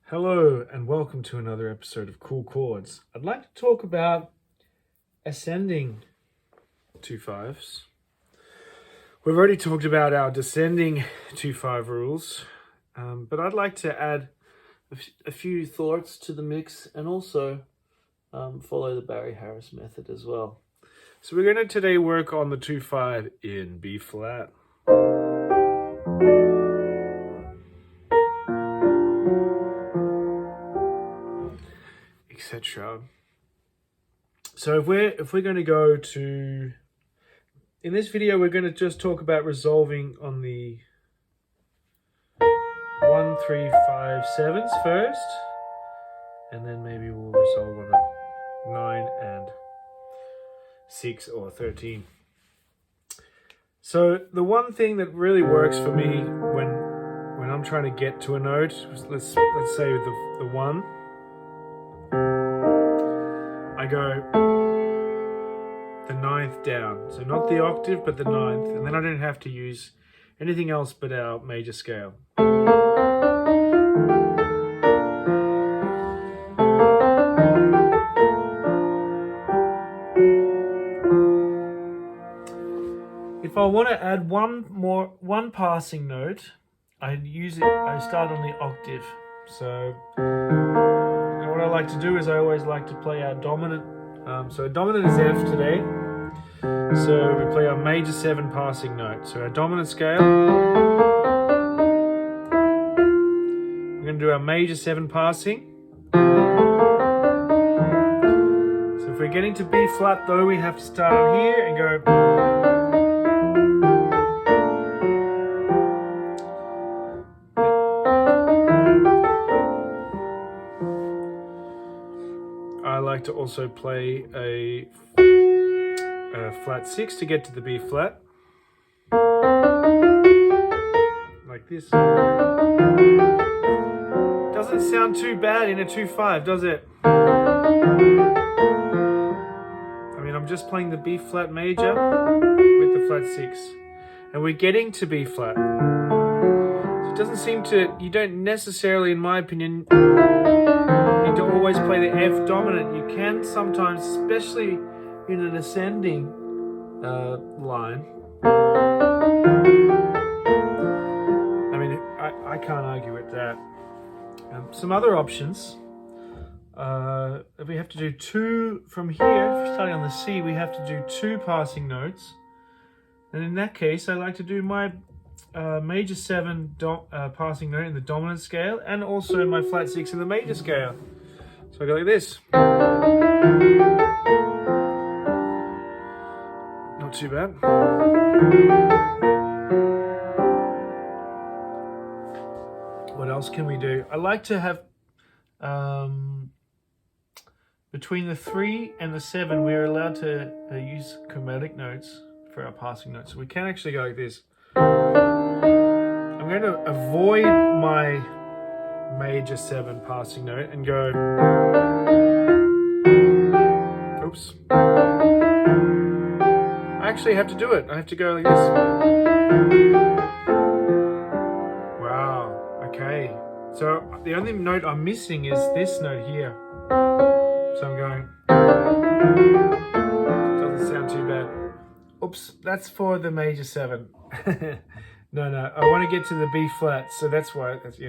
Hello and welcome to another episode of Kool Kordz. I'd like to talk about ascending 2/5s. We've already talked about our descending 2/5 rules, but I'd like to add a few thoughts to the mix and also follow the Barry Harris method as well. So we're going to today work on the 2/5 in B flat. Etc. So if we're going to go to, in this video we're going to just talk about resolving on the 1, 3, 5, 7s first, and then maybe we'll resolve on the 9 and 6 or 13. So the one thing that really works for me when I'm trying to get to a note, let's say the 1. I go the 9th down, so not the octave but the 9th, and then I don't have to use anything else but our major scale. If I want to add one passing note, I start on the octave. So what I like to do is I always like to play our dominant. So dominant is F today. So we play our major 7 passing note. So our dominant scale. We're going to do our major 7 passing. So if we're getting to B flat though, we have to start on here and go. I like to also play a flat 6 to get to the B flat, like this. Doesn't sound too bad in a 2/5, does it? I mean, I'm just playing the B flat major with the flat 6, and we're getting to B flat. So it doesn't seem to, you don't necessarily, in my opinion, need to always play the F dominant. You can sometimes, especially in an ascending line. I mean, I can't argue with that. Some other options. If we have to do 2 from here, starting on the C, we have to do 2 passing notes. And in that case, I like to do my major 7 passing note in the dominant scale, and also my flat 6 in the major scale. So I go like this. Not too bad. What else can we do? I like to have between the 3 and the 7, we're allowed to use chromatic notes for our passing notes. So we can actually go like this. I'm going to avoid my major 7 passing note and go, oops. I actually have to do it. I have to go like this. Wow, okay. So the only note I'm missing is this note here. So I'm going, doesn't sound too bad. Oops, that's for the major 7. No, I want to get to the B flat, so that's why, yeah,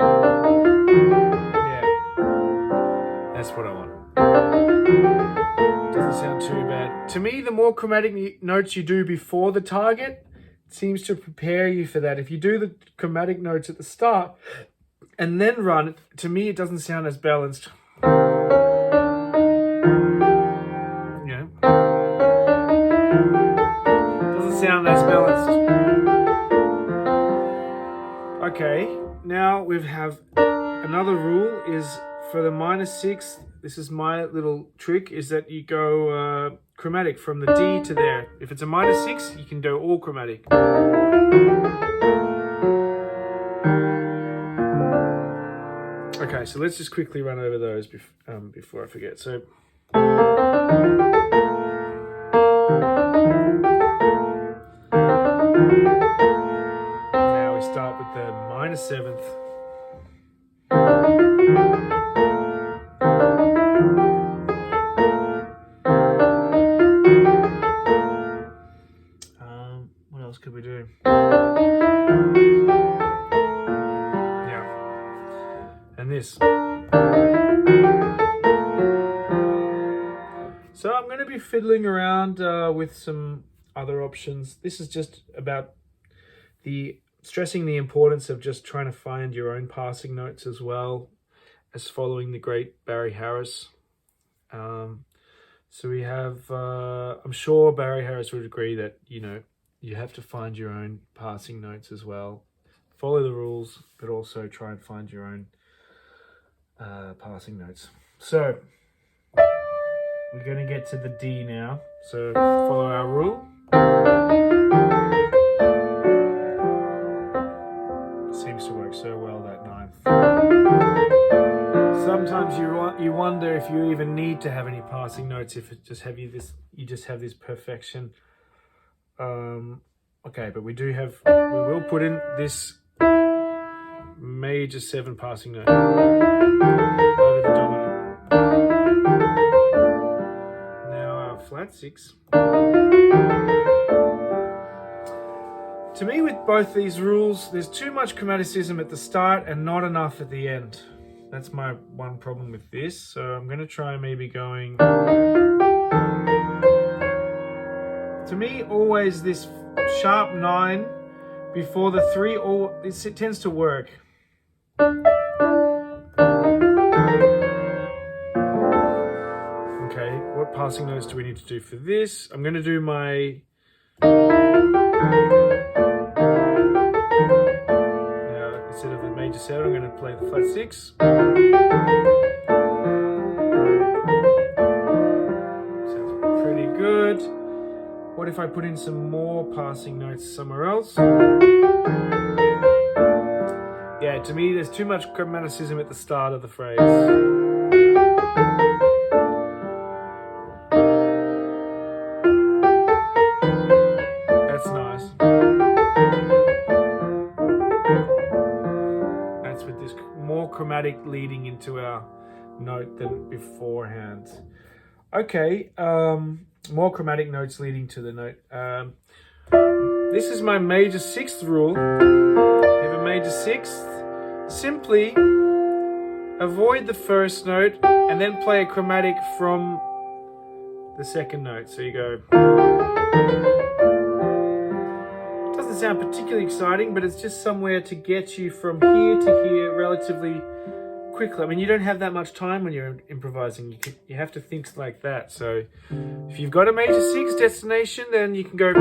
that's what I want. Doesn't sound too bad. To me, the more chromatic notes you do before the target, it seems to prepare you for that. If you do the chromatic notes at the start and then run, to me it doesn't sound as balanced. Yeah. Doesn't sound as balanced. Okay, now we have another rule is for the minor 6, this is my little trick, is that you go chromatic from the D to there. If it's a minor 6, you can do all chromatic. Okay, so let's just quickly run over those before I forget. So now we start with the minor 7th. and this. So I'm going to be fiddling around with some other options. This is just about stressing the importance of just trying to find your own passing notes as well as following the great Barry Harris. So we have, I'm sure Barry Harris would agree that, you have to find your own passing notes as well. Follow the rules, but also try and find your own passing notes. So we're going to get to the D now. So follow our rule. Seems to work so well, that ninth. Sometimes you wonder if you even need to have any passing notes, if it just have you just have this perfection. Okay, but we will put in this major 7 passing note over the dominant. Now our flat 6. To me, with both these rules, there's too much chromaticism at the start and not enough at the end. That's my one problem with this. So I'm going to try maybe going... To me, always this sharp 9 before the 3, it tends to work. Okay, what passing notes do we need to do for this? I'm going to do my... Instead of the major 7, I'm going to play the flat 6. Sounds pretty good. What if I put in some more passing notes somewhere else? Yeah, to me, there's too much chromaticism at the start of the phrase. That's nice. More chromatic leading into our note than beforehand. Okay, more chromatic notes leading to the note. This is my major 6th rule. You have a major 6th. Simply avoid the first note and then play a chromatic from the second note. So you go... Doesn't sound particularly exciting, but it's just somewhere to get you from here to here relatively quickly. I mean, you don't have that much time when you're improvising. You have to think like that. So if you've got a major 6 destination, then you can go...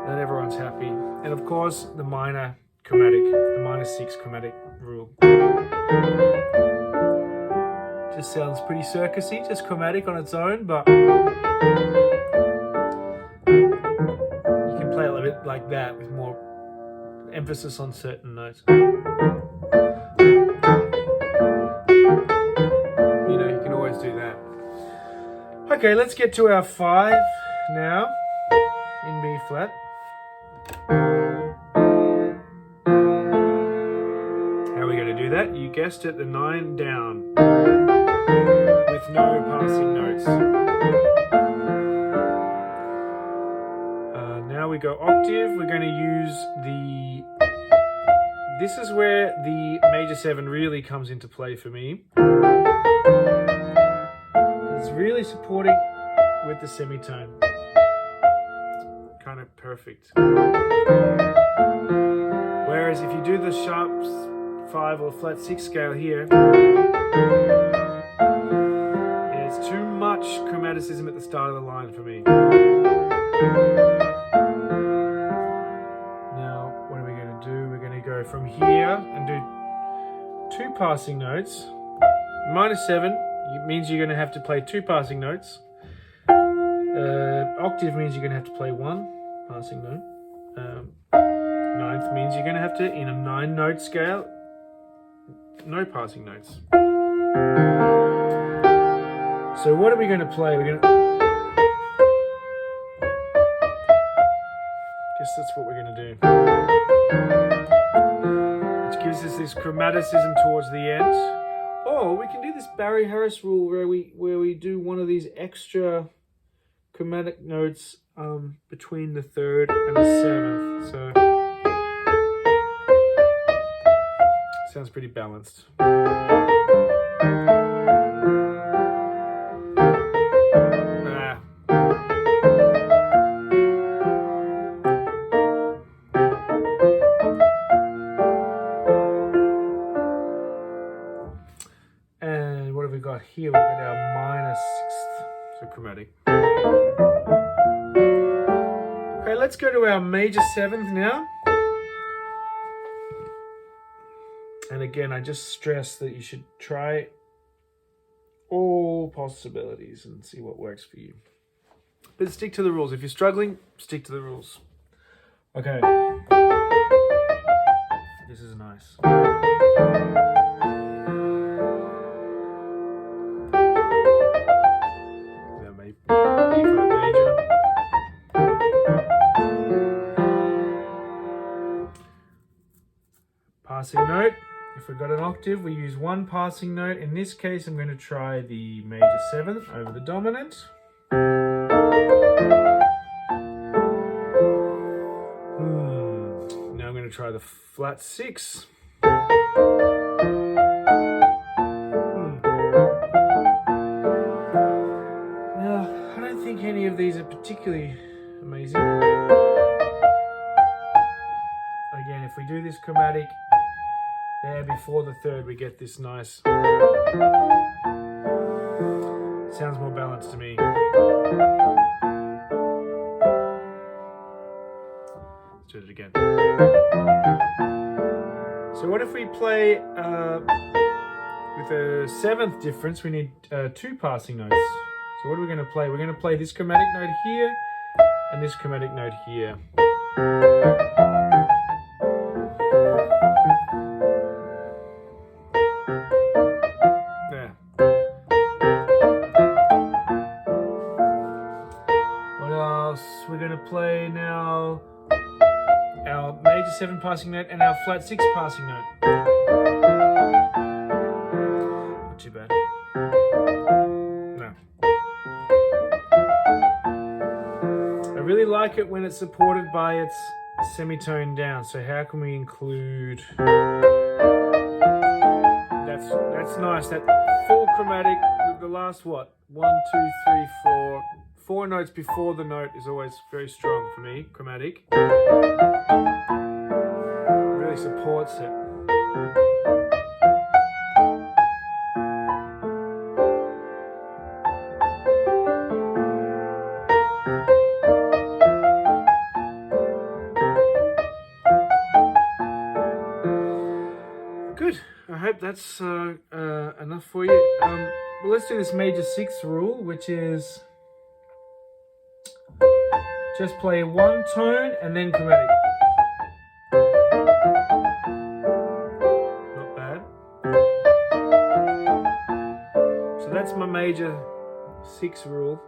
Then everyone's happy. And of course, the minor chromatic, the minor 6 chromatic rule. Just sounds pretty circusy, just chromatic on its own, but... Play a little bit like that with more emphasis on certain notes. You can always do that. Okay, let's get to our 5 now in B flat. How are we going to do that? You guessed it, the 9 down with no passing notes. Now we go octave. We're going to use this is where the major 7 really comes into play for me. It's really supporting with the semitone. Kind of perfect. Whereas if you do the sharp 5 or flat 6 scale here, it's too much chromaticism at the start of the line for me. From here and do 2 passing notes. Minor 7 means you're going to have to play 2 passing notes. Octave means you're going to have to play 1 passing note. 9th means you're going to have to, in a 9-note scale, no passing notes. So what are we going to play? Guess that's what we're going to do. Gives us this chromaticism towards the end. Or we can do this Barry Harris rule where we do one of these extra chromatic notes between the 3rd and the 7th. So Sounds pretty balanced. And what have we got here? We've got our minor sixth, so chromatic. Okay, let's go to our major seventh now. And again, I just stress that you should try all possibilities and see what works for you. But stick to the rules. If you're struggling, stick to the rules. Okay. This is nice. Passing note. If we've got an octave, we use one passing note. In this case, I'm going to try the major seventh over the dominant. Now I'm going to try the flat six. Now, I don't think any of these are particularly amazing. Again, if we do this chromatic there before the third, we get this nice. Sounds more balanced to me. Let's do it again. So what if we play with a seventh difference? We need two passing notes. So what are we going to play? We're going to play this chromatic note here and this chromatic note here. We're going to play now our major seven passing note and our flat six passing note. Not too bad. No. I really like it when it's supported by its semitone down. So how can we include? That's nice. That full chromatic. The last what? 1, 2, 3, 4. 4 notes before the note is always very strong for me, chromatic. Really supports it. Good. I hope that's enough for you. Well, let's do this major sixth rule, which is just play one tone and then chromatic. Not bad. So that's my major six rule.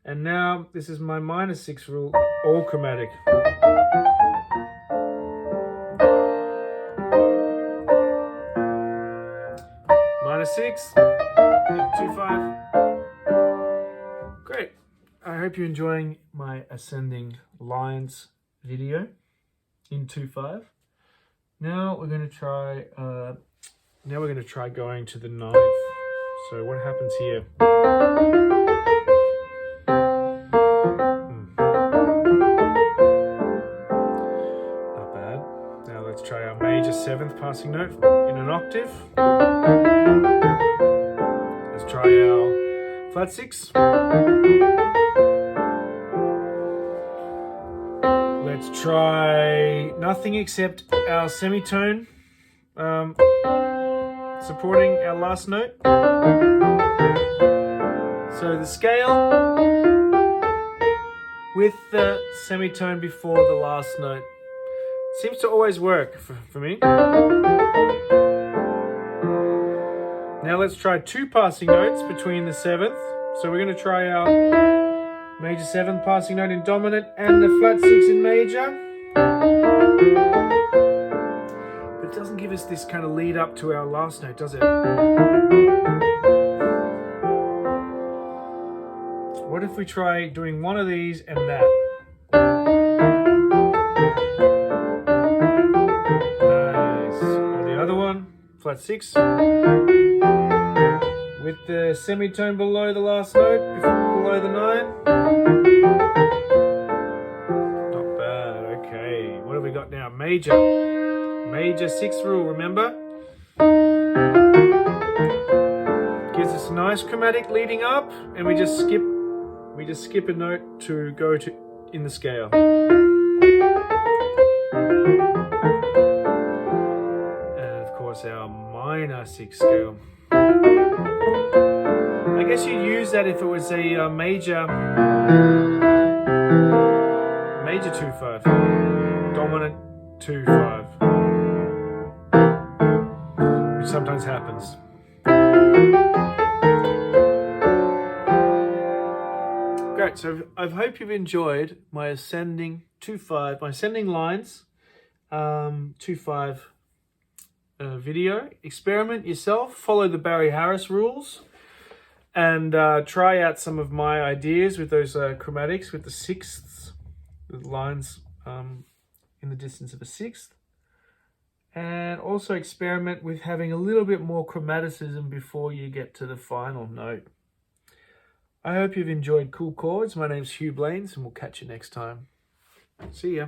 And now this is my minor six rule, all chromatic. Minor six, 2-5. Great. I hope you're enjoying my ascending lines video in 2-5. Now we're going to try. Going to the ninth. So what happens here? Not bad. Now let's try our major seventh passing note in an octave. Let's try our flat six. Let's try nothing except our semitone supporting our last note. So the scale with the semitone before the last note seems to always work for me. Now let's try two passing notes between the seventh. So we're going to try our major seventh passing note in dominant and the flat six in major. But it doesn't give us this kind of lead up to our last note, does it? What if we try doing one of these and that? Nice. Or flat 6, with the semitone below the last note, below the 9. Not bad. Okay, what have we got now? Major 6th rule, remember? Gives us a nice chromatic leading up, and we just skip a note to go to in the scale. And of course our minor 6th scale. I guess you'd use that if it was a major 2/5, dominant 2/5, which sometimes happens. Great, so I hope you've enjoyed my ascending 2/5, my ascending lines 2/5 video. Experiment yourself, follow the Barry Harris rules, and try out some of my ideas with those chromatics, with the 6ths, the lines in the distance of a 6th. And also experiment with having a little bit more chromaticism before you get to the final note. I hope you've enjoyed Kool Kordz. My name's Hugh Blaines, and we'll catch you next time. See ya.